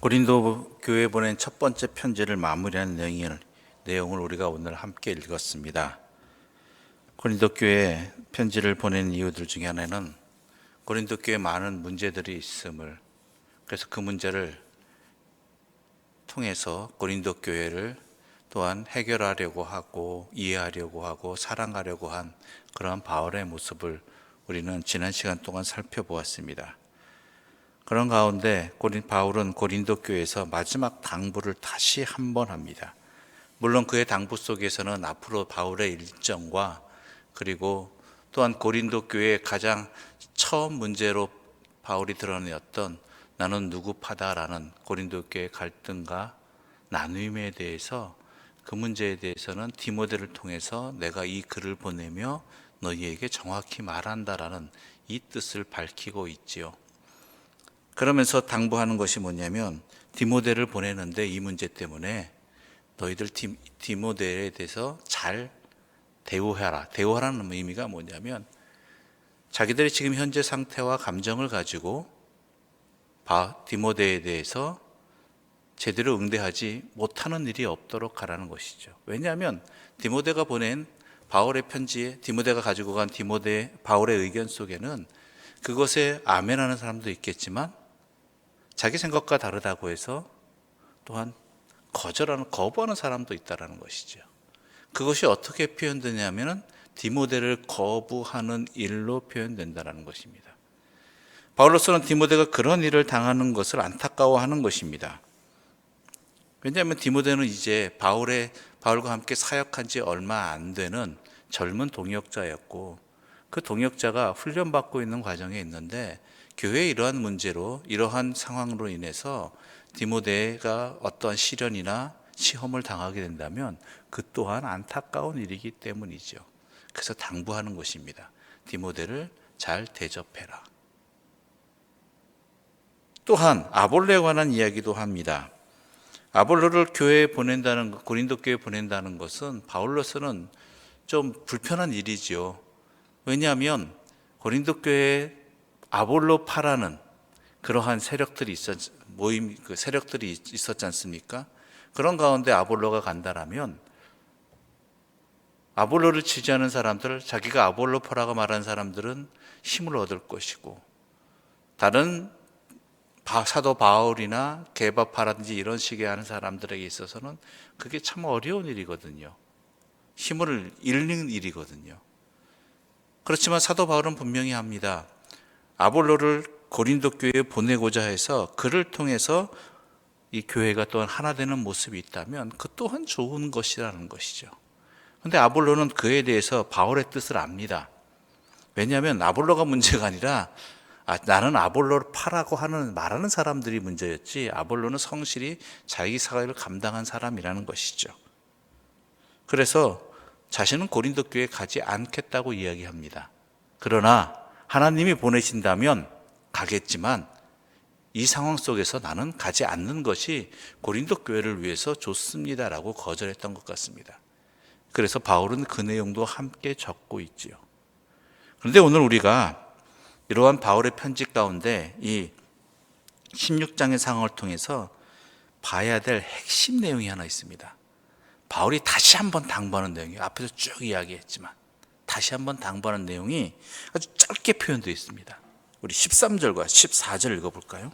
고린도 교회에 보낸 첫 번째 편지를 마무리하는 내용을 우리가 오늘 함께 읽었습니다. 고린도 교회에 편지를 보낸 이유들 중에 하나는 고린도 교회에 많은 문제들이 있음을, 그래서 그 문제를 통해서 고린도 교회를 또한 해결하려고 하고 이해하려고 하고 사랑하려고 한 그러한 바울의 모습을 우리는 지난 시간 동안 살펴보았습니다. 그런 가운데 바울은 고린도 교회에서 마지막 당부를 다시 한번 합니다. 물론 그의 당부 속에서는 앞으로 바울의 일정과 그리고 또한 고린도 교회의 가장 처음 문제로 바울이 드러내었던 나는 누구파다라는 고린도 교회의 갈등과 나누임에 대해서, 그 문제에 대해서는 디모데를 통해서 내가 이 글을 보내며 너희에게 정확히 말한다라는 이 뜻을 밝히고 있지요. 그러면서 당부하는 것이 뭐냐면, 디모데를 보내는데 이 문제 때문에 너희들 디모데에 대해서 잘 대우해라. 대우하라는 의미가 뭐냐면, 자기들이 지금 현재 상태와 감정을 가지고 디모데에 대해서 제대로 응대하지 못하는 일이 없도록 하라는 것이죠. 왜냐하면 디모데가 보낸 바울의 편지에, 디모데가 가지고 간 바울의 의견 속에는 그것에 아멘하는 사람도 있겠지만 자기 생각과 다르다고 해서 또한 거부하는 사람도 있다는 것이죠. 그것이 어떻게 표현되냐면 디모데를 거부하는 일로 표현된다는 것입니다. 바울로서는 디모데가 그런 일을 당하는 것을 안타까워하는 것입니다. 왜냐하면 디모데는 이제 바울과 함께 사역한 지 얼마 안 되는 젊은 동역자였고, 그 동역자가 훈련받고 있는 과정에 있는데 교회의 이러한 문제로, 이러한 상황으로 인해서 디모데가 어떠한 시련이나 시험을 당하게 된다면 그 또한 안타까운 일이기 때문이죠. 그래서 당부하는 것입니다. 디모데를 잘 대접해라. 또한 아볼로에 관한 이야기도 합니다. 아볼로를 고린도 교회에 보낸다는 것은 바울로서는 좀 불편한 일이지요. 왜냐하면 고린도 교회에 아볼로파라는 그러한 세력들이 있었지 않습니까? 그런 가운데 아볼로가 간다라면 아볼로를 지지하는 사람들, 자기가 아볼로파라고 말하는 사람들은 힘을 얻을 것이고, 다른 사도 바울이나 게바파라든지 이런 식의 하는 사람들에게 있어서는 그게 참 어려운 일이거든요. 힘을 잃는 일이거든요. 그렇지만 사도 바울은 분명히 합니다. 아볼로를 고린도 교회에 보내고자 해서 그를 통해서 이 교회가 또한 하나 되는 모습이 있다면 그 또한 좋은 것이라는 것이죠. 그런데 아볼로는 그에 대해서 바울의 뜻을 압니다. 왜냐하면 아볼로가 문제가 아니라 나는 아볼로를 파라고 말하는 사람들이 문제였지, 아볼로는 성실히 자기 사역을 감당한 사람이라는 것이죠. 그래서 자신은 고린도 교회에 가지 않겠다고 이야기합니다. 그러나 하나님이 보내신다면 가겠지만 이 상황 속에서 나는 가지 않는 것이 고린도 교회를 위해서 좋습니다라고 거절했던 것 같습니다. 그래서 바울은 그 내용도 함께 적고 있지요. 그런데 오늘 우리가 이러한 바울의 편지 가운데 이 16장의 상황을 통해서 봐야 될 핵심 내용이 하나 있습니다. 바울이 다시 한번 당부하는 내용이에요. 앞에서 쭉 이야기했지만 다시 한번 당부하는 내용이 아주 짧게 표현되어 있습니다. 우리 13절과 14절 읽어볼까요?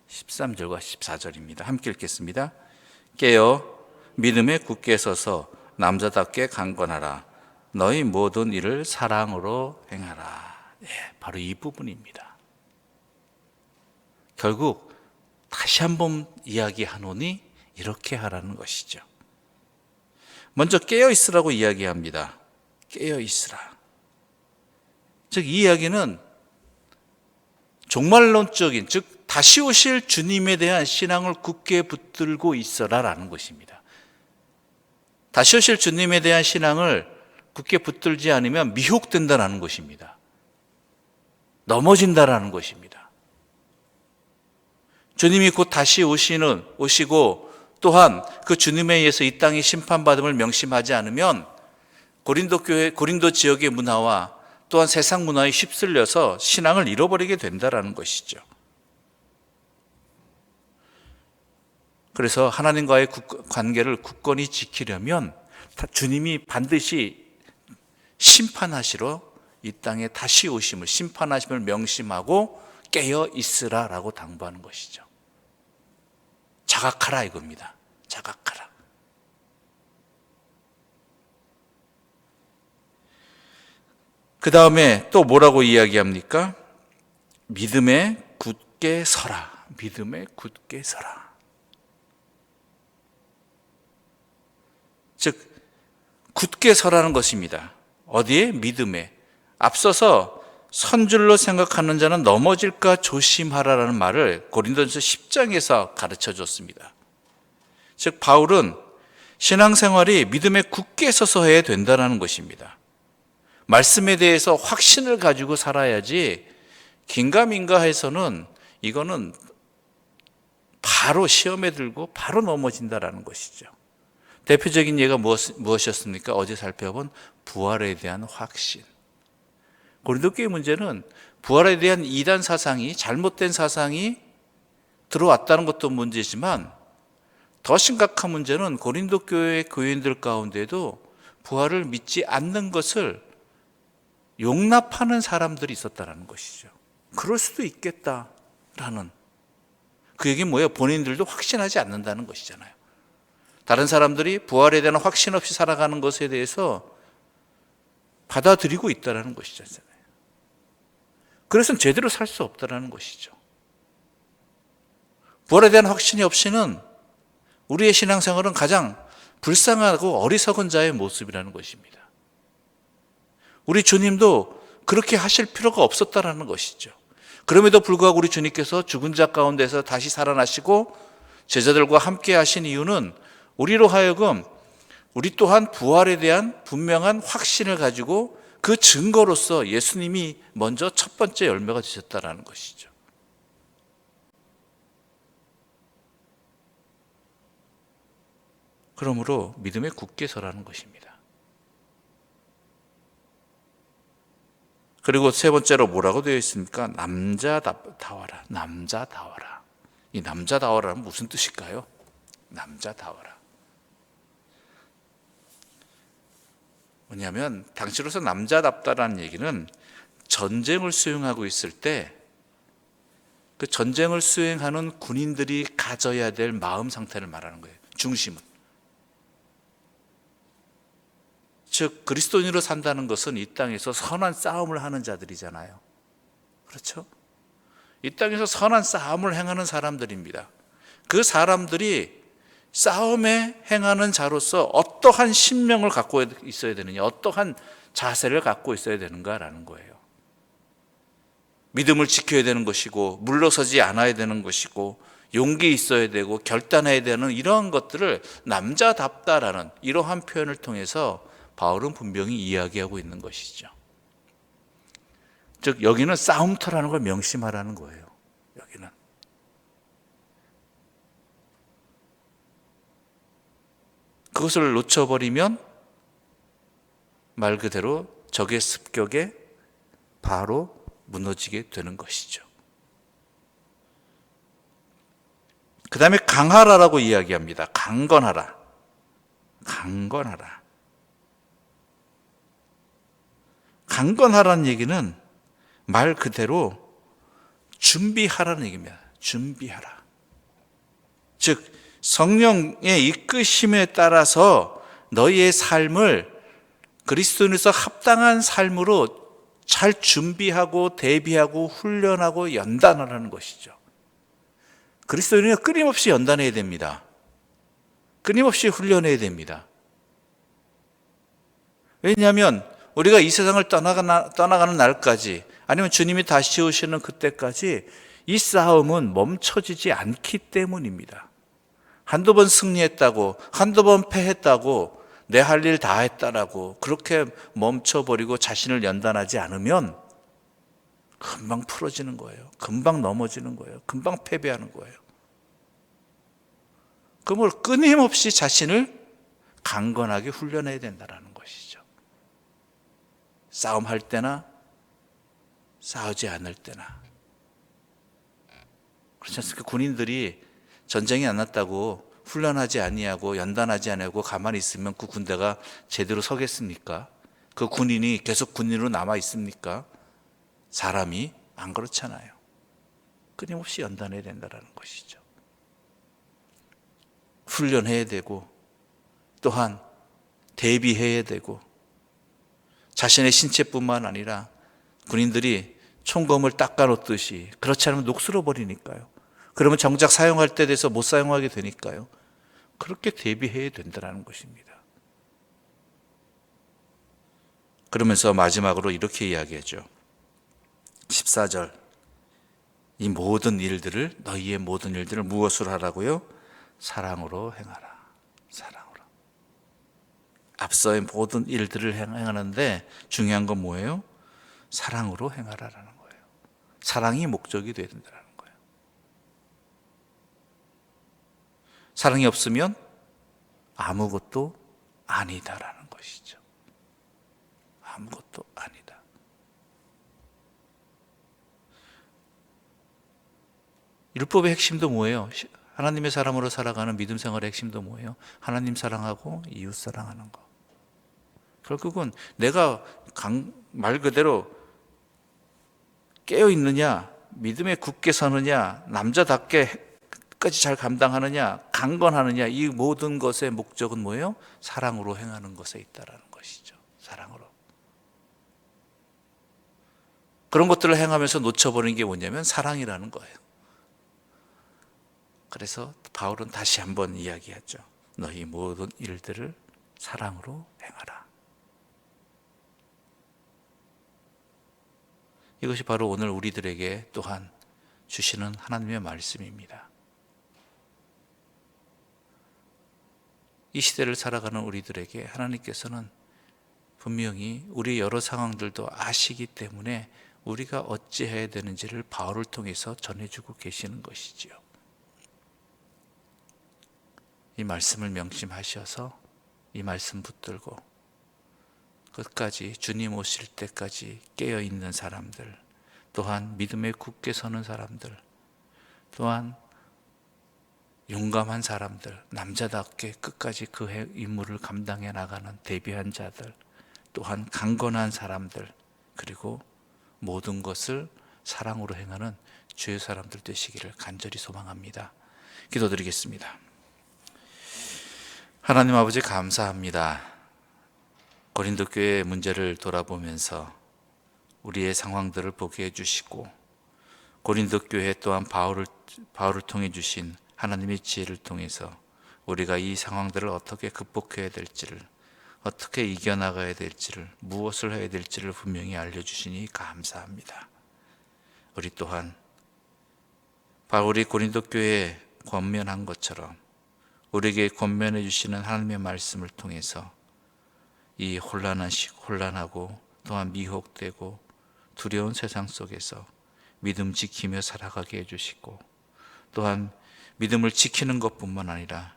13절과 14절입니다. 함께 읽겠습니다. 깨어 믿음에 굳게 서서 남자답게 강건하라. 너희 모든 일을 사랑으로 행하라. 바로 이 부분입니다. 결국 다시 한번 이야기하노니 이렇게 하라는 것이죠. 먼저 깨어 있으라고 이야기합니다. 깨어 있으라. 즉 이 이야기는 종말론적인, 즉 다시 오실 주님에 대한 신앙을 굳게 붙들고 있어라라는 것입니다. 다시 오실 주님에 대한 신앙을 굳게 붙들지 않으면 미혹된다라는 것입니다. 넘어진다라는 것입니다. 주님이 곧 다시 오시고 또한 그 주님에 의해서 이 땅이 심판받음을 명심하지 않으면 고린도 지역의 문화와 또한 세상 문화에 휩쓸려서 신앙을 잃어버리게 된다라는 것이죠. 그래서 하나님과의 관계를 굳건히 지키려면 주님이 반드시 심판하시러 이 땅에 다시 오심을, 심판하심을 명심하고 깨어 있으라라고 당부하는 것이죠. 자각하라 이겁니다. 자각하라. 그 다음에 또 뭐라고 이야기합니까? 믿음에 굳게 서라. 믿음에 굳게 서라. 즉 굳게 서라는 것입니다. 어디에? 믿음에. 앞서서 선줄로 생각하는 자는 넘어질까 조심하라라는 말을 고린도전서 10장에서 가르쳐 줬습니다. 즉 바울은 신앙생활이 믿음에 굳게 서서 해야 된다는 것입니다. 말씀에 대해서 확신을 가지고 살아야지 긴가민가해서는 이거는 바로 시험에 들고 바로 넘어진다라는 것이죠. 대표적인 예가 무엇이었습니까? 어제 살펴본 부활에 대한 확신. 고린도 교회 문제는 부활에 대한 이단 사상이, 잘못된 사상이 들어왔다는 것도 문제지만 더 심각한 문제는 고린도 교회 교인들 가운데도 부활을 믿지 않는 것을 용납하는 사람들이 있었다는 것이죠. 그럴 수도 있겠다라는, 그 얘기는 뭐예요? 본인들도 확신하지 않는다는 것이잖아요. 다른 사람들이 부활에 대한 확신 없이 살아가는 것에 대해서 받아들이고 있다는 것이잖아요. 그래서 제대로 살 수 없다는 것이죠. 부활에 대한 확신이 없이는 우리의 신앙생활은 가장 불쌍하고 어리석은 자의 모습이라는 것입니다. 우리 주님도 그렇게 하실 필요가 없었다는 것이죠. 그럼에도 불구하고 우리 주님께서 죽은 자 가운데서 다시 살아나시고 제자들과 함께 하신 이유는 우리로 하여금 우리 또한 부활에 대한 분명한 확신을 가지고 그 증거로서 예수님이 먼저 첫 번째 열매가 되셨다는 것이죠. 그러므로 믿음에 굳게 서라는 것입니다. 그리고 세 번째로 뭐라고 되어 있습니까? 남자다워라. 남자다워라. 이 남자다워라는 무슨 뜻일까요? 남자다워라. 뭐냐면 당시로서 남자답다라는 얘기는 전쟁을 수행하고 있을 때 그 전쟁을 수행하는 군인들이 가져야 될 마음 상태를 말하는 거예요. 중심은. 즉 그리스도인으로 산다는 것은 이 땅에서 선한 싸움을 하는 자들이잖아요. 그렇죠? 이 땅에서 선한 싸움을 행하는 사람들입니다. 그 사람들이 싸움에 행하는 자로서 어떠한 신명을 갖고 있어야 되느냐, 어떠한 자세를 갖고 있어야 되는가라는 거예요. 믿음을 지켜야 되는 것이고, 물러서지 않아야 되는 것이고, 용기 있어야 되고, 결단해야 되는 이러한 것들을 남자답다라는 이러한 표현을 통해서 바울은 분명히 이야기하고 있는 것이죠. 즉 여기는 싸움터라는 걸 명심하라는 거예요. 여기는. 그것을 놓쳐버리면 말 그대로 적의 습격에 바로 무너지게 되는 것이죠. 그 다음에 강하라라고 이야기합니다. 강건하라. 강건하라. 강건하라는 얘기는 말 그대로 준비하라는 얘기입니다. 준비하라. 즉 성령의 이끄심에 따라서 너희의 삶을 그리스도인에서 합당한 삶으로 잘 준비하고 대비하고 훈련하고 연단하라는 것이죠. 그리스도인은 끊임없이 연단해야 됩니다. 끊임없이 훈련해야 됩니다. 왜냐하면 우리가 이 세상을 떠나가는 날까지, 아니면 주님이 다시 오시는 그때까지 이 싸움은 멈춰지지 않기 때문입니다. 한두 번 승리했다고, 한두 번 패했다고, 내 할 일 다 했다라고 그렇게 멈춰버리고 자신을 연단하지 않으면 금방 풀어지는 거예요. 금방 넘어지는 거예요. 금방 패배하는 거예요. 그러므로 끊임없이 자신을 강건하게 훈련해야 된다는 것이죠. 싸움할 때나 싸우지 않을 때나. 그렇지 않습니까? 군인들이 전쟁이 안 났다고 훈련하지 아니하고 연단하지 아니하고 가만히 있으면 그 군대가 제대로 서겠습니까? 그 군인이 계속 군인으로 남아 있습니까? 사람이 안 그렇잖아요. 끊임없이 연단해야 된다는 것이죠. 훈련해야 되고 또한 대비해야 되고 자신의 신체뿐만 아니라 군인들이 총검을 닦아놓듯이 그렇지 않으면 녹슬어 버리니까요. 그러면 정작 사용할 때 돼서 못 사용하게 되니까요. 그렇게 대비해야 된다는 것입니다. 그러면서 마지막으로 이렇게 이야기하죠. 14절 이 모든 일들을 너희의 모든 일들을 무엇으로 하라고요? 사랑으로 행하라. 사랑으로. 앞서의 모든 일들을 행하는데 중요한 건 뭐예요? 사랑으로 행하라라는 거예요. 사랑이 목적이 되어야 된다는 거예요. 사랑이 없으면 아무것도 아니다라는 것이죠. 아무것도 아니다. 율법의 핵심도 뭐예요? 하나님의 사람으로 살아가는 믿음 생활의 핵심도 뭐예요? 하나님 사랑하고 이웃 사랑하는 거. 결국은 내가 말 그대로 깨어있느냐, 믿음에 굳게 서느냐, 남자답게 끝까지 잘 감당하느냐, 강건하느냐, 이 모든 것의 목적은 뭐예요? 사랑으로 행하는 것에 있다라는 것이죠. 사랑으로. 그런 것들을 행하면서 놓쳐버리는 게 뭐냐면 사랑이라는 거예요. 그래서 바울은 다시 한번 이야기하죠. 너희 모든 일들을 사랑으로 행하라. 이것이 바로 오늘 우리들에게 또한 주시는 하나님의 말씀입니다. 이 시대를 살아가는 우리들에게 하나님께서는 분명히 우리 여러 상황들도 아시기 때문에 우리가 어찌해야 되는지를 바울을 통해서 전해주고 계시는 것이지요. 이 말씀을 명심하셔서 이 말씀 붙들고 끝까지 주님 오실 때까지 깨어있는 사람들, 또한 믿음에 굳게 서는 사람들, 또한 용감한 사람들, 남자답게 끝까지 그 임무를 감당해 나가는 대비한 자들, 또한 강건한 사람들, 그리고 모든 것을 사랑으로 행하는 주의 사람들 되시기를 간절히 소망합니다. 기도드리겠습니다. 하나님 아버지 감사합니다. 고린도 교회의 문제를 돌아보면서 우리의 상황들을 보게 해주시고 고린도 교회 또한 바울을 통해 주신 하나님의 지혜를 통해서 우리가 이 상황들을 어떻게 극복해야 될지를, 어떻게 이겨나가야 될지를, 무엇을 해야 될지를 분명히 알려주시니 감사합니다. 우리 또한 바울이 고린도 교회에 권면한 것처럼 우리에게 권면해 주시는 하나님의 말씀을 통해서 이 혼란하고 또한 미혹되고 두려운 세상 속에서 믿음 지키며 살아가게 해주시고 또한 믿음을 지키는 것뿐만 아니라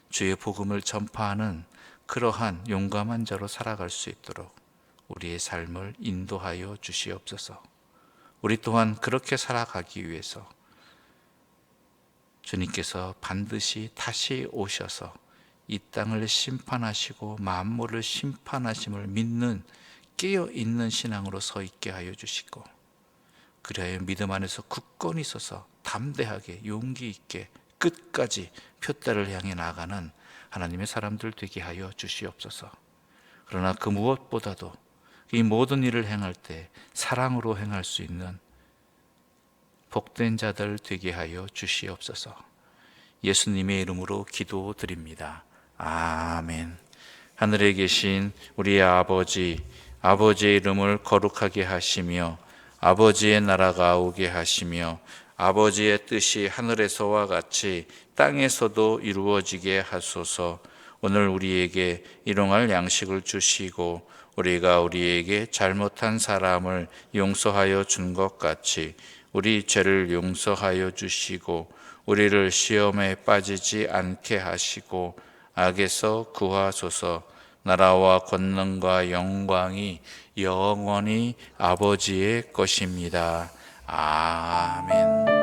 주의 복음을 전파하는 그러한 용감한 자로 살아갈 수 있도록 우리의 삶을 인도하여 주시옵소서. 우리 또한 그렇게 살아가기 위해서 주님께서 반드시 다시 오셔서 이 땅을 심판하시고 만물을 심판하심을 믿는 깨어있는 신앙으로 서 있게 하여 주시고 그리하여 믿음 안에서 굳건히 서서 담대하게 용기 있게 끝까지 표대를 향해 나가는 하나님의 사람들 되게 하여 주시옵소서. 그러나 그 무엇보다도 이 모든 일을 행할 때 사랑으로 행할 수 있는 복된 자들 되게 하여 주시옵소서. 예수님의 이름으로 기도드립니다. 아멘. 하늘에 계신 우리의 아버지, 아버지의 이름을 거룩하게 하시며 아버지의 나라가 오게 하시며 아버지의 뜻이 하늘에서와 같이 땅에서도 이루어지게 하소서. 오늘 우리에게 일용할 양식을 주시고 우리가 우리에게 잘못한 사람을 용서하여 준 것 같이 우리 죄를 용서하여 주시고 우리를 시험에 빠지지 않게 하시고 악에서 구하소서. 나라와 권능과 영광이 영원히 아버지의 것입니다. 아멘.